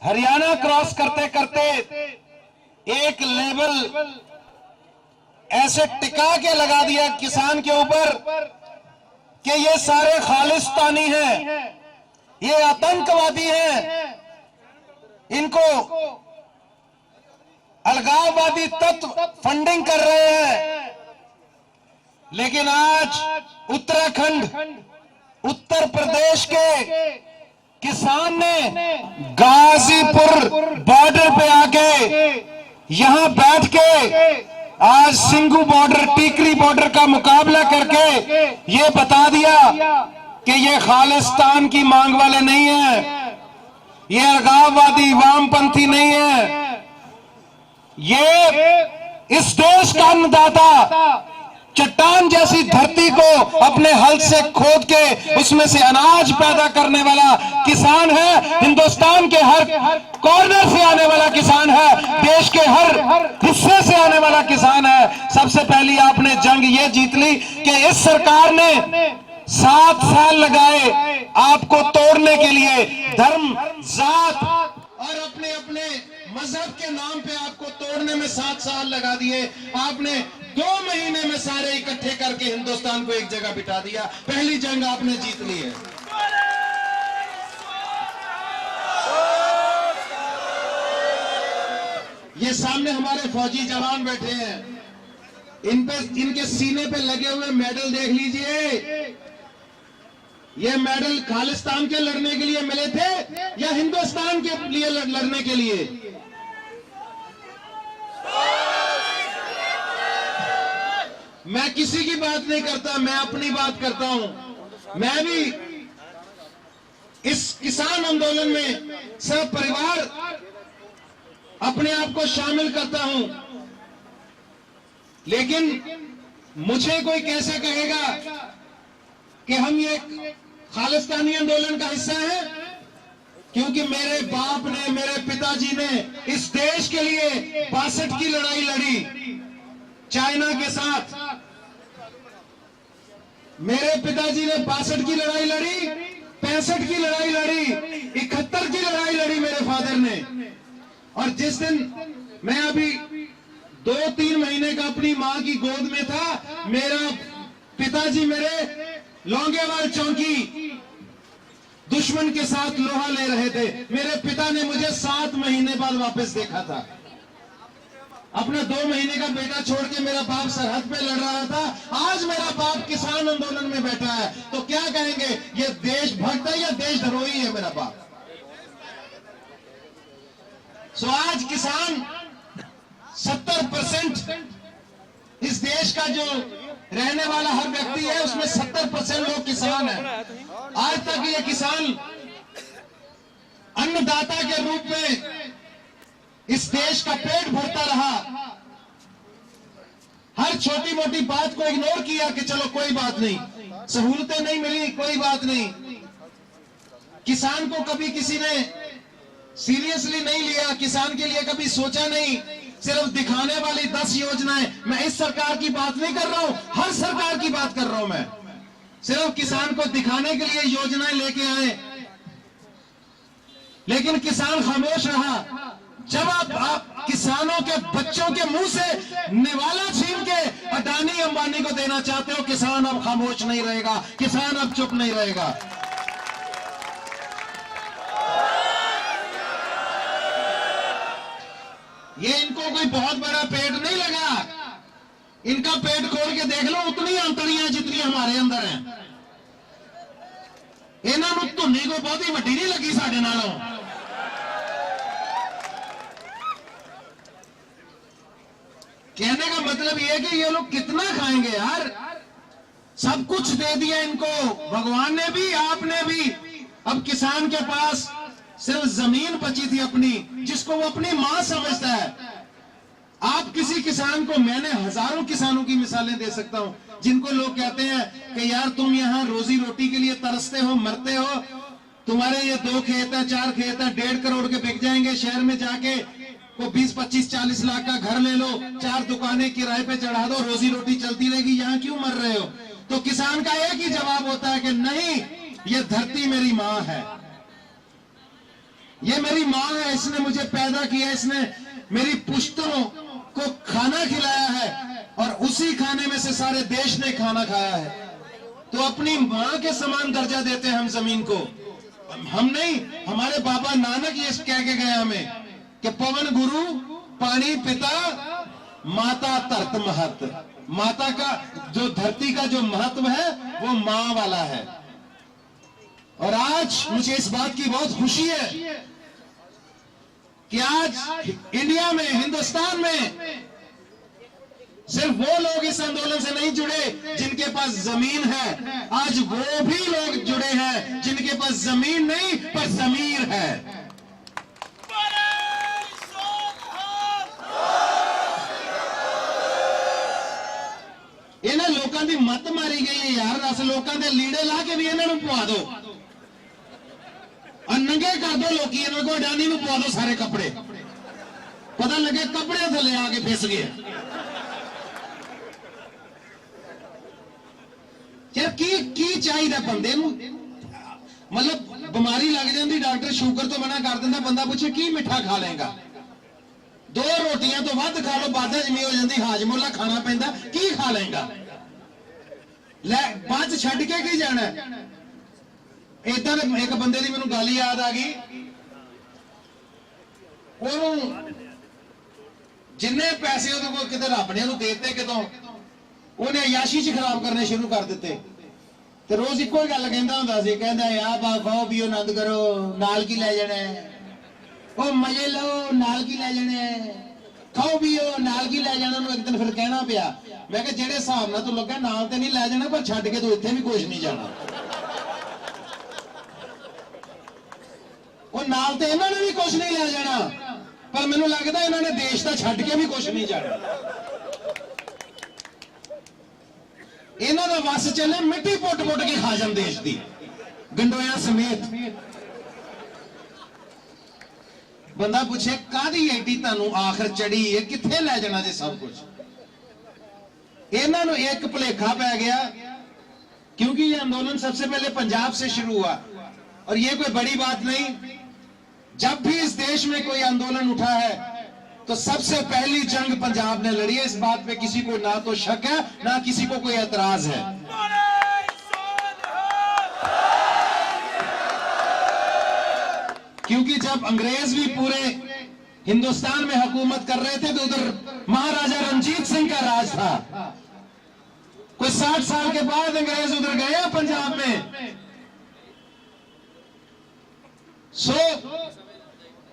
Haryana cross करते करते एक लेवल ऐसे टिका के लगा दिया किसान के ऊपर कि ये सारे खालिस्तानी हैं, ये आतंकवादी हैं, इनको अलगाववादी तत्व फंडिंग कर रहे हैं। लेकिन आज उत्तराखंड, उत्तर प्रदेश के किसान ने गाजीपुर बॉर्डर पे आके यहां बैठ के आज सिंघू बॉर्डर, टीकरी बॉर्डर का मुकाबला करके ये बता दिया कि ये खालिस्तान की मांग वाले नहीं है, ये अलगाववादी वामपंथी नहीं है, ये इस देश का अन्नदाता, चट्टान जैसी धरती को अपने हल से खोद के उसमें से अनाज पैदा करने वाला किसान है। हिंदुस्तान के हर कॉर्नर से आने वाला किसान है, देश के हर हिस्से से आने वाला किसान है। सबसे पहली आपने जंग ये जीत ली कि इस सरकार ने 7 साल लगाए आपको तोड़ने के लिए, धर्म, जात और अपने अपने मजहब के नाम पे आपको तोड़ने में 7 साल लगा दिए। आपने 2 महीने में सारे इकट्ठे करके हिंदुस्तान को एक जगह बिठा दिया। पहली जंग आपने जीत ली है। ये सामने हमारे फौजी जवान बैठे हैं, इन पे, इनके सीने पे लगे हुए मेडल देख लीजिए। ये मेडल खालिस्तान के लड़ने के लिए मिले थे या हिंदुस्तान के लिए लड़ने के लिए? मैं किसी की बात नहीं करता, मैं अपनी बात करता हूं। मैं भी इस किसान आंदोलन में सब परिवार अपने आप को शामिल करता हूं, लेकिन मुझे कोई कैसे कहेगा कि हम ये खालिस्तानी आंदोलन का हिस्सा है? क्योंकि मेरे बाप ने, मेरे पिताजी ने इस देश के लिए 62 की लड़ाई लड़ी चाइना के साथ। मेरे पिताजी ने 62 की लड़ाई लड़ी, 65 की लड़ाई लड़ी, 71 की लड़ाई लड़ी मेरे फादर ने। और जिस दिन मैं अभी 2-3 महीने का अपनी मां की गोद में था, मेरा पिताजी मेरे लौंगेवाल चौकी दुश्मन के साथ लोहा ले रहे थे। मेरे पिता ने मुझे 7 महीने बाद वापस देखा था। अपना 2 महीने का बेटा छोड़ के मेरा बाप सरहद पे लड़ रहा था। आज मेरा बाप किसान आंदोलन में बैठा है, तो क्या कहेंगे? ये देशभक्त है या देशद्रोही है मेरा बाप? सो आज किसान 70% इस देश का जो रहने वाला हर व्यक्ति है, उसमें 70% लोग किसान हैं। आज तक ये किसान अन्नदाता के रूप में इस देश का पेट भरता रहा। हर छोटी मोटी बात को इग्नोर किया कि चलो कोई बात नहीं, सहूलतें नहीं मिली, कोई बात नहीं। किसान को कभी किसी ने सीरियसली नहीं लिया, किसान के लिए कभी सोचा नहीं। सिर्फ दिखाने वाली 10 योजनाएं, मैं इस सरकार की बात नहीं कर रहा हूं, हर सरकार की बात कर रहा हूं। मैं सिर्फ किसान को दिखाने के लिए योजनाएं लेके आए, लेकिन किसान खामोश रहा। जब आप किसानों के बच्चों के मुंह से निवाला छीन के अडानी अंबानी को देना चाहते हो, किसान अब खामोश नहीं रहेगा, किसान अब चुप नहीं रहेगा। ये इनको कोई बहुत बड़ा पेट नहीं लगा, इनका पेट खोल के देख लो, उतनी अंतड़ियां जितनी हमारे अंदर हैं। इन्होंने धुनी को बहुत ही वड्डी नहीं लगी साडे नालों। कहने का मतलब यह है कि ये लोग कितना खाएंगे यार? सब कुछ दे दिया इनको भगवान ने भी, आपने भी। अब किसान के पास सिर्फ जमीन बची थी अपनी, जिसको वो अपनी मां समझता है। आप किसी किसान को, मैंने हजारों किसानों की मिसालें दे सकता हूं, जिनको लोग कहते हैं कि यार तुम यहाँ रोजी रोटी के लिए तरसते हो, मरते हो, तुम्हारे ये 2 खेत है, 4 खेत है, 1.5 करोड़ के बिक जाएंगे। शहर में जाके वो 20-25-40 लाख का घर ले लो, 4 दुकानें किराए पे चढ़ा दो, रोजी रोटी चलती रहेगी, यहाँ क्यों मर रहे हो? तो किसान का एक ही जवाब होता है कि नहीं, ये धरती मेरी मां है। ये मेरी माँ है, इसने मुझे पैदा किया, इसने मेरी पुश्तों को खाना खिलाया है और उसी खाने में से सारे देश ने खाना खाया है। तो अपनी माँ के समान दर्जा देते हैं हम जमीन को। हम नहीं, हमारे बाबा नानक ये कह के गए हमें कि पवन गुरु पानी पिता माता धरत महत। माता का जो धरती का जो महत्व है वो माँ वाला है। और आज मुझे इस बात की बहुत खुशी है कि आज इंडिया में, हिंदुस्तान में सिर्फ वो लोग इस आंदोलन से नहीं जुड़े जिनके पास जमीन है, आज वो भी लोग जुड़े हैं जिनके पास जमीन नहीं पर जमीर है। इन्हें लोगों की मत मारी गई है यार। 10 लोगों के लीड़े ला के भी इन्हों पवा दो और नंगे कर दो। लोग इन्होंने को अडानी में पवा दो सारे कपड़े, पता लगे कपड़े थले आके फिस गए। यार की चाहिए बंदे नूं? मतलब बीमारी लग जाती, डॉक्टर शुगर तो मना कर देता, बंदा पूछे की मिठा खा लेगा? 2 रोटियां तो वध खा लो, बाधा जमी हो जाती, हाजमोला खाना पैंदा, की खा लेगा? लै बाद छड़ के की जाना? इदा एक बंदे की मैनूं गल याद आ गई, जिन्ने पैसे उहदे कोल किते रब ने उहनूं देते, कितों उन्हें अयाशी च खराब करने शुरू कर दिते। ते रोज इको ही गल कहंदा हुंदा सी, कहंदा आ बा खाओ पियो आनंद करो, नाल की लै जाना है, ओ मजे लो नाल की लै जाना है, खाओ पियो नाल की लै जाना। एक दिन फिर कहना पिया, मैं कहा जेड़े हिसाब नाल तू लगा नाल ते नहीं लै जाना, पर छड्ड के तू इत्थे भी कुछ नहीं जाना। ਉਹ नाल ते इन्हां ने भी कुछ नहीं लै जाना, पर मैनूं लगदा इन्हां ने देश दा छड्ड के भी कुछ नहीं जाना। इन्हां दा वस चले मिट्टी पुट पुट के खा जान देश दी, गंडोया समेत। बंदा पूछे कादी एडी तुहानूं आखिर चढ़ी है, कित्थे लै जाना जे सब कुछ? इन्हां नूं एक भुलेखा पै गया, क्योंकि ये आंदोलन सबसे पहले पंजाब से शुरू हुआ और ये कोई बड़ी बात नहीं। जब भी इस देश में कोई आंदोलन उठा है तो सबसे पहली जंग पंजाब ने लड़ी है। इस बात पे किसी को ना तो शक है ना किसी को कोई एतराज है। क्योंकि जब अंग्रेज भी पूरे हिंदुस्तान में हुकूमत कर रहे थे तो उधर महाराजा रणजीत सिंह का राज था। कोई 60 साल के बाद अंग्रेज उधर गए पंजाब में।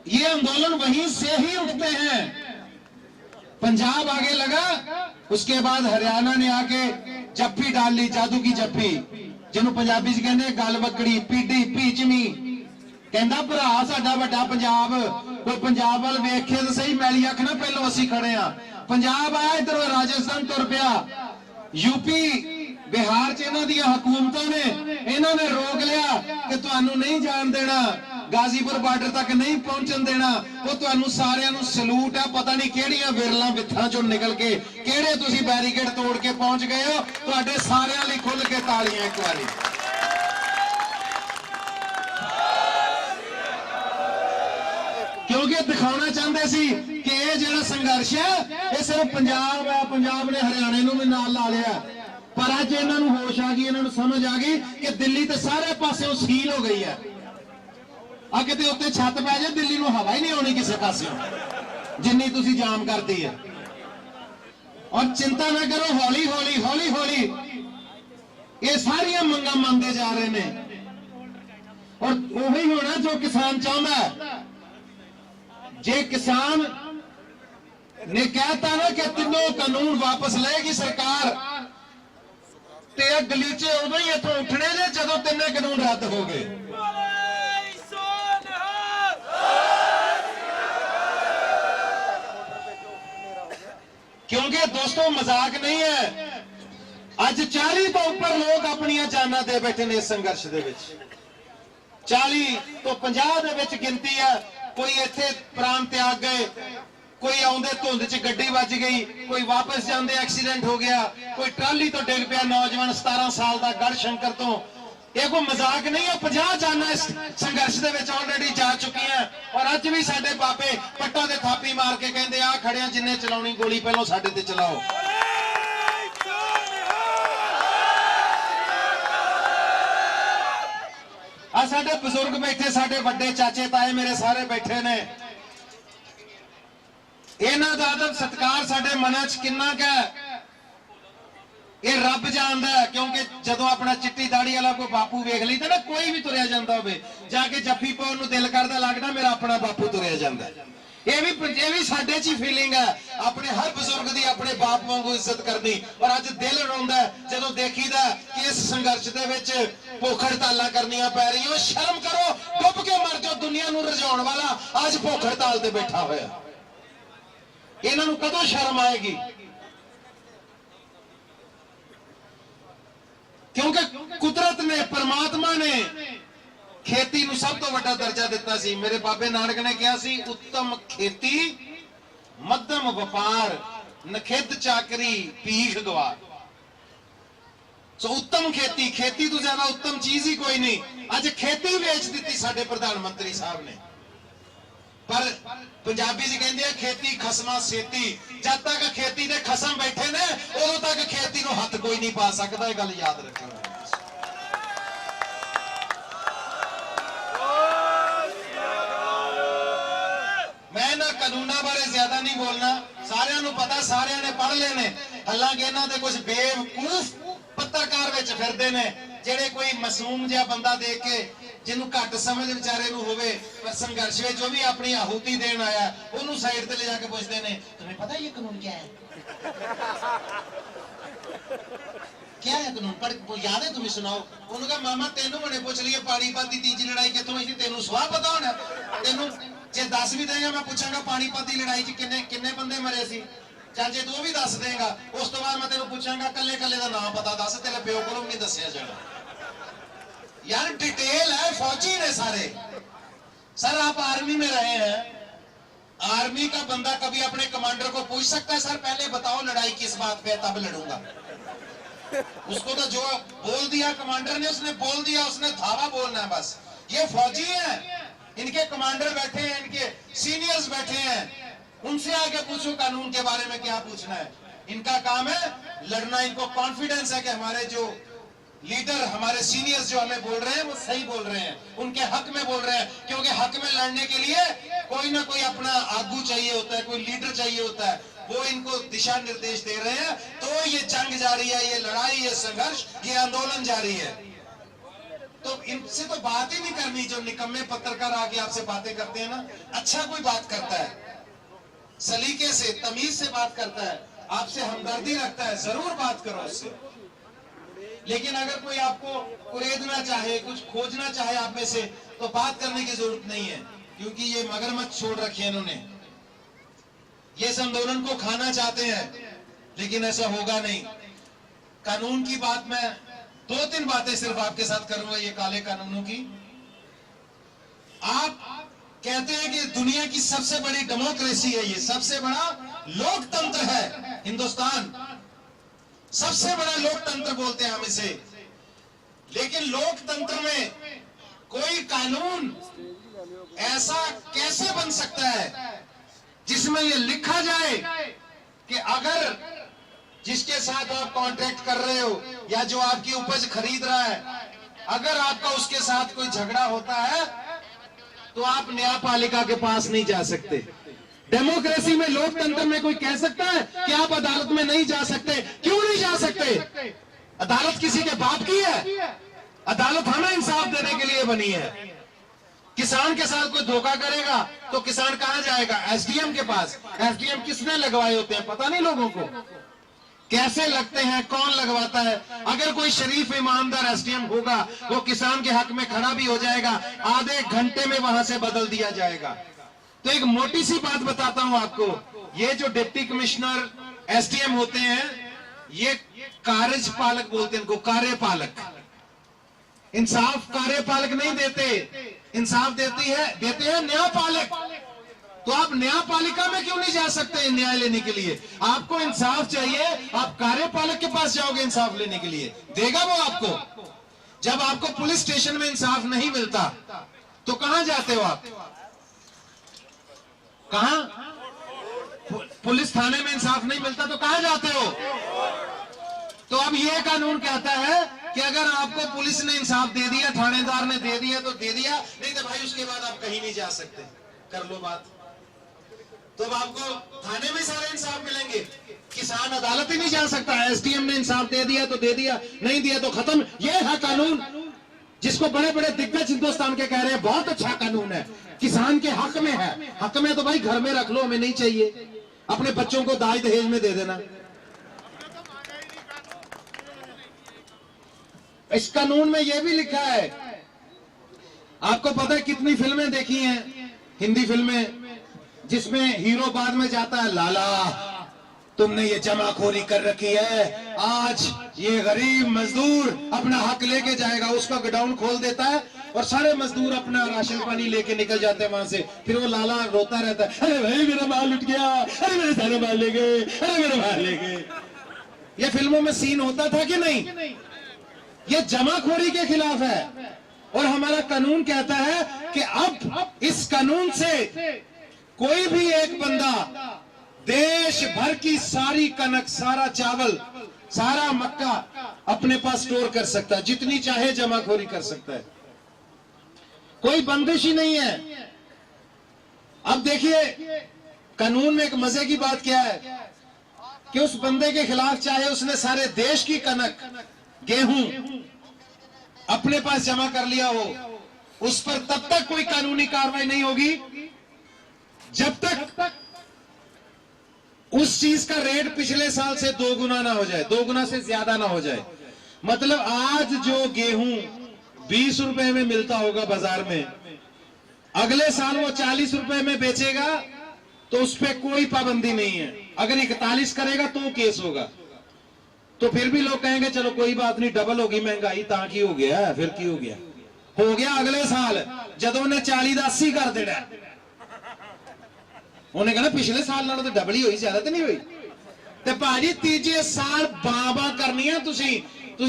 ये आंदोलन वहीं से ही उठते हैं। पंजाब आगे लगा, उसके बाद हरियाणा ने आके जप्फी डाल ली, जादू की जप्फी, जिन्होंने पंजाबी च कहते गल बकड़ी पीडी पीचमी। कहता भरा साडा वड्डा पंजाब, कोई पंजाब वाल वेखे तो सही, मैली अख ना पहलों असीं खड़े आ। पंजाब आया, इधर राजस्थान तुर पिया, यूपी बिहार च इन्हां दी हुकूमतां ने इन्हां ने रोक लिया कि तुहानूं नहीं जान देना, गाजीपुर बॉर्डर तक नहीं पहुंचन देना। वो तुहानूं सारियां नूं सलूट है, पता नहीं किहड़ियां विरलां विथां चों निकल के किहड़े तुसीं बैरीकेड तोड़ के पहुंच गए हो। तुहाडे सारियां लई खुल के तालियां एक बारी। क्योंकि दिखाना चाहते सी कि यह जो संघर्ष है यह सिर्फ पंजाब है, पंजाब ने हरियाणे नूं भी नाल ला लिया। पर अज इन्हों होश आ गई, इन्हों समझ आ गई कि दिल्ली तो सारे पासों सील हो गई है। किते उत्ते छत पै जाए दिल्ली नूं हवा ही नहीं आनी किसी पासों, जिन्नी तुसीं जाम करती है। और चिंता ना करो, हौली हौली हौली हौली ये सारिया मंगां मंगते जा रहे हैं। और वही होना जो किसान चाहता है। जे किसान ने कहता ना कि तीनों कानून वापस लेगी सरकार, ते गलीचे उदों ही इथों उठने ने जदों तीनों कानून रद्द हो गए। क्योंकि दोस्तों मजाक नहीं है, अज 40 तो ऊपर लोग अपनी जाना दे बैठे ने इस संघर्ष दे विच। 40 तो 50 दे विच गिनती है। कोई इत्थे प्राण त्याग गए, कोई आउंदे धुंध च गड्डी वज गई, कोई वापस जांदे एक्सीडेंट हो गया, कोई ट्राली तो डिग पिया नौजवान 17 साल का गढ़ शंकर तो, ਇਹ ਕੋਈ ਮਜ਼ਾਕ ਨਹੀਂ ਹੈ। 50 ਜਾਨਾਂ ਇਸ ਸੰਘਰਸ਼ ਦੇ ਵਿੱਚ ਆਲਰੇਡੀ ਜਾ ਚੁੱਕੀਆਂ ਔਰ ਅੱਜ ਵੀ ਸਾਡੇ ਬਾਬੇ ਪੱਟਾਂ ਦੇ ਥਾਪੀ ਮਾਰ ਕੇ ਕਹਿੰਦੇ ਆ ਖੜਿਆਂ ਜਿੰਨੇ ਚਲਾਉਣੀ ਗੋਲੀ ਪਹਿਲਾਂ ਸਾਡੇ ਤੇ ਚਲਾਓ। ਆ ਸਾਡੇ ਬਜ਼ੁਰਗ ਬੈਠੇ, ਸਾਡੇ ਵੱਡੇ ਚਾਚੇ ਤਾਏ ਮੇਰੇ ਸਾਰੇ ਬੈਠੇ ਨੇ। ਇਹਨਾਂ ਦਾ ਅਦਬ ਸਤਿਕਾਰ ਸਾਡੇ ਮਨਾਂ 'ਚ ਕਿੰਨਾ ਕੁ ਹੈ ਇਹ ਰੱਬ ਜਾਣਦਾ ਹੈ। ਕਿਉਂਕਿ ਜਦੋਂ ਆਪਣਾ ਚਿੱਟੀ ਦਾੜੀ ਵਾਲਾ ਕੋਈ ਬਾਪੂ ਵੇਖ ਲਈਦਾ ਨਾ, ਕੋਈ ਵੀ ਤੁਰਿਆ ਜਾਂਦਾ ਹੋਵੇ, ਜਾ ਕੇ ਜੱਫੀ ਪਾਉਣ ਨੂੰ ਦਿਲ ਕਰਦਾ, ਲੱਗਦਾ ਮੇਰਾ ਆਪਣਾ ਬਾਪੂ ਤੁਰਿਆ ਜਾਂਦਾ। ਇਹ ਵੀ ਸਾਡੇ 'ਚ ਹੀ ਫੀਲਿੰਗ ਹੈ, ਆਪਣੇ ਹਰ ਬਜ਼ੁਰਗ ਦੀ ਆਪਣੇ ਬਾਪ ਵਾਂਗੂ ਇੱਜ਼ਤ ਕਰਨੀ। ਔਰ ਅੱਜ ਦਿਲ ਰੋਂਦਾ ਜਦੋਂ ਦੇਖੀਦਾ ਕਿ ਇਸ ਸੰਘਰਸ਼ ਦੇ ਵਿੱਚ ਭੁੱਖ ਹੜਤਾਲਾਂ ਕਰਨੀਆਂ ਪੈ ਰਹੀਆਂ। ਸ਼ਰਮ ਕਰੋ, ਡੁੱਬ ਕੇ ਮਰ ਜਾਓ। ਦੁਨੀਆ ਨੂੰ ਰਜਾਉਣ ਵਾਲਾ ਅੱਜ ਭੁੱਖ ਹੜਤਾਲ ਤੇ ਬੈਠਾ ਹੋਇਆ। ਇਹਨਾਂ ਨੂੰ ਕਦੋਂ ਸ਼ਰਮ ਆਏਗੀ? क्योंकि कुदरत ने, परमात्मा ने खेती ਨੂੰ ਸਭ ਤੋਂ ਵੱਡਾ ਦਰਜਾ ਦਿੱਤਾ ਸੀ। ਮੇਰੇ ਬਾਬੇ ਨਾਨਕ ਨੇ ਕਿਹਾ ਸੀ, ਉੱਤਮ ਖੇਤੀ ਮੱਧਮ ਵਪਾਰ ਨਖਿੱਧ ਚਾਕਰੀ ਭੀਖ ਗਵਾਰ। ਸੋ ਉੱਤਮ ਖੇਤੀ, ਖੇਤੀ ਤੋਂ ਜ਼ਿਆਦਾ ਉੱਤਮ ਚੀਜ਼ ਹੀ ਕੋਈ ਨਹੀਂ। ਅੱਜ ਖੇਤੀ ਵੇਚ ਦਿੱਤੀ ਸਾਡੇ ਪ੍ਰਧਾਨ ਮੰਤਰੀ ਸਾਹਿਬ ਨੇ। ਪਰ ਪੰਜਾਬੀ ਜੀ ਕਹਿੰਦੇ ਆ ਖੇਤੀ ਖਸਮਾਂ ਸੇਤੀ। ਜਦ ਤੱਕ ਖੇਤੀ ਦੇ ਖਸਮ ਬੈਠੇ ਨੇ ਉਦੋਂ ਤੱਕ ਖੇਤੀ ਨੂੰ ਹੱਥ ਕੋਈ ਨਹੀਂ ਪਾ ਸਕਦਾ। ਇਹ ਗੱਲ ਯਾਦ ਰੱਖਿਓ। ਮੈਂ ਨਾ ਕਾਨੂੰਨਾਂ ਬਾਰੇ ਜ਼ਿਆਦਾ ਨਹੀਂ ਬੋਲਣਾ, ਸਾਰਿਆਂ ਨੂੰ ਪਤਾ, ਸਾਰਿਆਂ ਨੇ ਪੜ੍ਹ ਲਏ ਨੇ। ਹਾਲਾਂਕਿ ਇਹਨਾਂ ਦੇ ਕੁਝ ਬੇਵਕੂਫ ਪੱਤਰਕਾਰ ਵਿੱਚ ਫਿਰਦੇ ਨੇ ਜਿਹੜੇ ਕੋਈ ਮਾਸੂਮ ਜਿਹਾ ਬੰਦਾ ਦੇਖ ਕੇ, ਜਿਹਨੂੰ ਘੱਟ ਸਮਝ ਵਿਚਾਰੇ ਨੂੰ ਹੋਵੇ, ਪਰ ਸੰਘਰਸ਼ ਵਿੱਚ ਜੋ ਵੀ ਆਪਣੀ ਆਹੂਤੀ ਦੇਣ ਆਇਆ, ਉਹਨੂੰ ਸਾਈਡ ਤੇ ਲੈ ਜਾ ਕੇ ਪੁੱਛਦੇ ਨੇ, तुम्हें पता है ये कानून क्या है? क्या है कानून? पढ़ याद है तुम्हें? सुनाओ। उन्होंने कहा मामा तेनू बड़े पूछ लिए पानीपत की तीजी लड़ाई कितों हुई थी, तेनू स्वाह पता होना? तेनू जे दस भी देगा मैं पूछांगा पानीपत की लड़ाई च किन्ने बंदे मरे सी। चल जे तू भी दस देगा, उस तो बाद मैं तेनू पूछांगा कल्ले कल्ले का नाम पता दस, तेरे प्यो को नहीं दसिया जाना। यार डिटेल है, फौजी ने सारे। सर आप आर्मी में रहे हैं, आर्मी का बंदा कभी अपने कमांडर को पूछ सकता है सर पहले बताओ लड़ाई किस बात पे, तब लड़ूंगा? उसको तो जो बोल दिया कमांडर ने, उसने बोल दिया, उसने धावा बोलना है बस। ये फौजी हैं, इनके कमांडर बैठे हैं, इनके सीनियर्स बैठे हैं, उनसे आगे पूछो कानून के बारे में क्या पूछना है। इनका काम है लड़ना। इनको कॉन्फिडेंस है कि हमारे जो लीडर, हमारे सीनियर्स जो हमें बोल रहे हैं वो सही बोल रहे हैं, उनके हक में बोल रहे हैं। क्योंकि हक में लड़ने के लिए कोई ना कोई अपना आगू चाहिए होता है, कोई लीडर चाहिए होता है, वो इनको दिशा निर्देश दे रहे हैं। तो ये जंग जारी है, ये लड़ाई, ये संघर्ष, ये आंदोलन जारी है। तो इनसे तो बात ही नहीं करनी। जो निकम्मे पत्रकार आके आपसे बातें करते हैं ना, अच्छा कोई बात करता है, सलीके से, तमीज से बात करता है, आपसे हमदर्दी रखता है, जरूर बात करो उससे। लेकिन अगर कोई आपको कुरेदना चाहे, कुछ खोजना चाहे आप में से, तो बात करने की जरूरत नहीं है। क्योंकि ये मगरमच्छ छोड़ रखी है इन्होंने। ये इस आंदोलन को खाना चाहते हैं, लेकिन ऐसा होगा नहीं। कानून की बात मैं 2-3 बातें सिर्फ आपके साथ करूंगा, ये काले कानूनों की। आप कहते हैं कि दुनिया की सबसे बड़ी डेमोक्रेसी है, ये सबसे बड़ा लोकतंत्र है हिंदुस्तान, सबसे बड़ा लोकतंत्र बोलते हैं हम इसे। लेकिन लोकतंत्र में कोई कानून ऐसा कैसे बन सकता है जिसमें यह लिखा जाए कि अगर जिसके साथ आप कॉन्ट्रैक्ट कर रहे हो या जो आपकी उपज खरीद रहा है, अगर आपका उसके साथ कोई झगड़ा होता है तो आप न्यायपालिका के पास नहीं जा सकते। डेमोक्रेसी में, लोकतंत्र में कोई कह सकता है कि आप अदालत में नहीं जा सकते? क्यों नहीं जा सकते? अदालत किसी के बाप की है? अदालत हमें इंसाफ देने के लिए बनी है। किसान के साथ कोई धोखा करेगा तो किसान कहां जाएगा? एसडीएम के पास। एसडीएम किसने लगवाए होते हैं पता नहीं लोगों को, कैसे लगते हैं, कौन लगवाता है। अगर कोई शरीफ ईमानदार एसडीएम होगा, वो किसान के हक में खड़ा भी हो जाएगा, आधे घंटे में वहां से बदल दिया जाएगा। तो एक मोटी सी बात बताता हूं आपको, ये जो डिप्टी कमिश्नर एसडीएम होते हैं, ये कार्यपालक बोलते हैं इनको, कार्यपालक। इंसाफ कार्यपालक नहीं देते, इंसाफ देते हैं न्यायपालक। तो आप न्यायपालिका में क्यों नहीं जा सकते न्याय लेने के लिए? आपको इंसाफ चाहिए, आप कार्यपालक के पास जाओगे इंसाफ लेने के लिए, देगा वो आपको? जब आपको पुलिस स्टेशन में इंसाफ नहीं मिलता तो कहां जाते हो आप? कहां? पुलिस थाने में इंसाफ नहीं मिलता तो कहां जाते हो? तो अब ये कानून कहता है कि अगर आपको पुलिस ने इंसाफ दे दिया, थानेदार ने दे दिया तो दे दिया, नहीं तो भाई उसके बाद आप कहीं नहीं जा सकते, कर लो बात। तो अब आपको थाने में सारे इंसाफ मिलेंगे, किसान अदालत ही नहीं जा सकता। एसडीएम ने इंसाफ दे दिया तो दे दिया, नहीं दिया तो खत्म। ये है कानून जिसको बड़े बड़े दिग्गज हिंदुस्तान के कह रहे हैं बहुत अच्छा कानून है, किसान के हक में है। हक में तो भाई घर में रख लो, हमें नहीं चाहिए, अपने बच्चों को दाज दहेज में दे देना। इस कानून में यह भी लिखा है, आपको पता है कितनी फिल्में देखी हैं, हिंदी फिल्में, जिसमें हीरो बाद में जाता है, लाला तुमने ये जमाखोरी कर रखी है, आज ये गरीब मजदूर अपना हक लेके जाएगा। उसका गोडाउन खोल देता है और सारे मजदूर अपना राशन पानी लेके निकल जाते हैं वहां से। फिर वो लाला रोता रहता है, अरे भाई मेरा माल लुट गया, अरे मेरे सारे माल ले गए, अरे मेरे माल ले गए। ये फिल्मों में सीन होता था कि नहीं? ये जमाखोरी के खिलाफ है। और हमारा कानून कहता है कि अब इस कानून से कोई भी एक बंदा देश भर की सारी कनक, सारा चावल, सारा मक्का अपने पास स्टोर कर सकता है, जितनी चाहे जमाखोरी कर सकता है, कोई बंदिश ही नहीं है। अब देखिए कानून में एक मजे की बात क्या है कि उस बंदे के खिलाफ चाहे उसने सारे देश की कनक, गेहूं अपने पास जमा कर लिया हो, उस पर तब तक कोई कानूनी कार्रवाई नहीं होगी जब तक उस चीज का रेट पिछले साल से 2 गुना ना हो जाए, 2 गुना से ज्यादा ना हो जाए। मतलब आज जो गेहूं 20 रुपए में मिलता होगा बाजार में, अगले साल वो 40 रुपए में बेचेगा तो उस पर कोई पाबंदी नहीं है। अगर 41 करेगा तो केस होगा। तो फिर भी लोग कहेंगे चलो कोई बात नहीं, डबल होगी महंगाई, ताकि हो गया, फिर की हो गया, हो गया अगले साल जदों ने 40 का 80 कर देना, उन्हें कहना पिछले साल नालों तो डबल ही हुई, ज्यादा तो नहीं हुई। ते भाजी तीजे साल बाबा करनी है, तुसी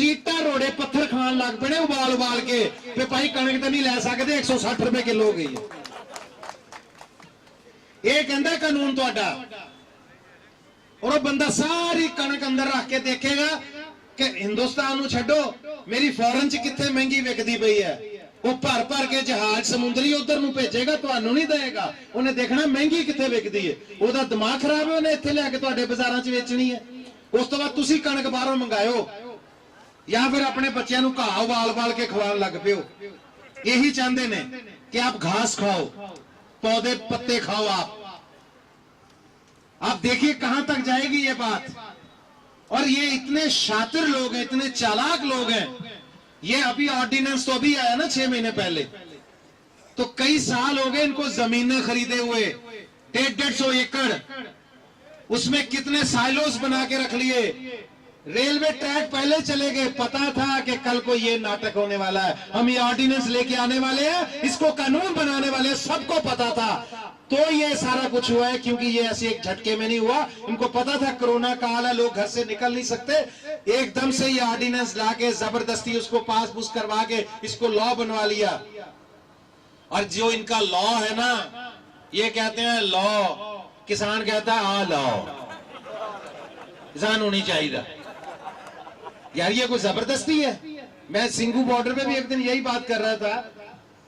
इट्टा रोड़े पत्थर खान लग पे उबाल उबाल के, ते भाई कणक तो नहीं लै सकते, 160 रुपए किलो हो गई है। ये कहता कानून तुहाडा। और वो बंदा सारी कणक अंदर रख के देखेगा कि हिंदुस्तान नूं छड्डो, मेरी फॉरन च कित्थे महंगी विकदी पई है, वो भर भर के जहाज समुद्री उधर नूं भेजेगा, तुहानू नहीं देगा। उन्हें देखना महंगी कित्थे विकदी है, ओहदा दिमाग खराब है, उन्हें इत्थे लैके तुहाडे बाजारां च वेचनी है। उस तो बाद तुसी कणक बाहरों मंगायो या फिर अपने बच्चों नूं घाह उबाल उबाल के खवान लग पियो। यही चाहते ने कि आप घास खाओ, पौधे पत्ते खाओ। आप देखिए कहां तक जाएगी ये बात। और ये इतने शातिर लोग हैं, इतने चालाक लोग हैं। ये अभी ऑर्डिनेंस तो अभी आया ना 6 महीने पहले, तो कई साल हो गए इनको जमीनें खरीदे हुए, 150 एकड़, उसमें कितने साइलोस बना के रख लिए। रेलवे ट्रैक पहले चले गए, पता था कि कल को ये नाटक होने वाला है, हम ये ऑर्डिनेंस लेके आने वाले हैं, इसको कानून बनाने वाले हैं, सबको पता था। तो ये सारा कुछ हुआ है क्योंकि ये ऐसे एक झटके में नहीं हुआ। इनको पता था कोरोना काल है, लोग घर से निकल नहीं सकते, एकदम से ये ऑर्डिनेंस लाके जबरदस्ती उसको पास पुस करवा के इसको लॉ बनवा लिया। और जो इनका लॉ है ना, ये कहते हैं लॉ, किसान कहता है आ लॉ, किसान होनी चाहिए। यार ये कोई जबरदस्ती है। मैं सिंगू बॉर्डर पे भी एक दिन यही बात कर रहा था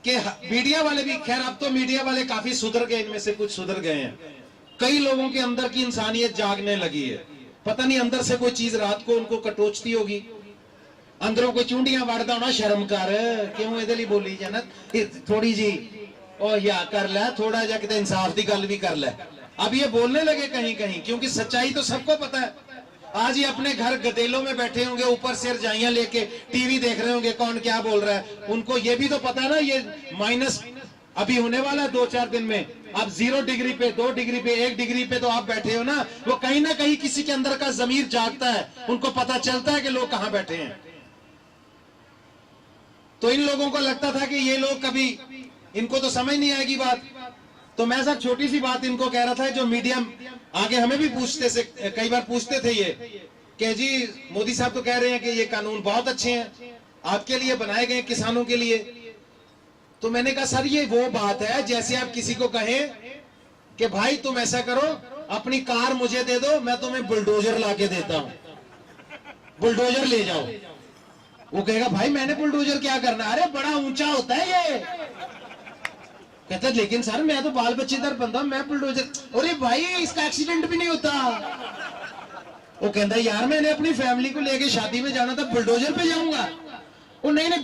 कि मीडिया वाले भी, खैर अब तो मीडिया वाले काफी सुधर गए, इनमें से कुछ सुधर गए हैं। कई लोगों के अंदर की इंसानियत जागने लगी है, पता नहीं अंदर से कोई चीज रात को उनको कटोचती होगी, अंदरों कोई चूंडियां वड़दा होना, शर्म कर, क्यों इहदे लई बोली जाना, थोड़ी जी ओ या कर ले, थोड़ा जा किते इंसाफ की गल भी कर ले। अब ये बोलने लगे कहीं कहीं, क्योंकि सच्चाई तो सबको पता है। आज ये अपने घर गदेलों में बैठे होंगे, ऊपर से रजाइयां लेके टीवी देख रहे होंगे, कौन क्या बोल रहा है। उनको ये भी तो पता है ना, ये माइनस अभी होने वाला है 2-4 दिन में। आप 0 डिग्री पे, 2 डिग्री पे, 1 डिग्री पे तो आप बैठे हो ना, वो कहीं ना कहीं किसी के अंदर का जमीर जागता है, उनको पता चलता है कि लोग कहां बैठे हैं। तो इन लोगों को लगता था कि ये लोग कभी, इनको तो समझ नहीं आएगी बात। तो मैं सर छोटी सी बात इनको कह रहा था, जो मीडिया आगे हमें भी पूछते से, कई बार पूछते थे ये कि जी मोदी साहब तो कह रहे हैं कि ये कानून बहुत अच्छे हैं, आपके लिए बनाए गए, किसानों के लिए। तो मैंने कहा सर ये वो बात है जैसे आप किसी को कहें कि भाई तुम ऐसा करो, अपनी कार मुझे दे दो, मैं तुम्हें बुलडोजर लाके देता हूं, बुलडोजर ले जाओ। वो कहेगा भाई मैंने बुलडोजर क्या करना, अरे बड़ा ऊंचा होता है ये। कहता लेकिन सर मैं तो बाल बच्चेदार बंदा, मैं बुलडोजर, अरे भाई इसका एक्सीडेंट भी नहीं होता। वो कहता यार मैंने अपनी फैमिली को लेके शादी में जाना था, बुलडोजर पे जाऊंगा। वो नहीं नहीं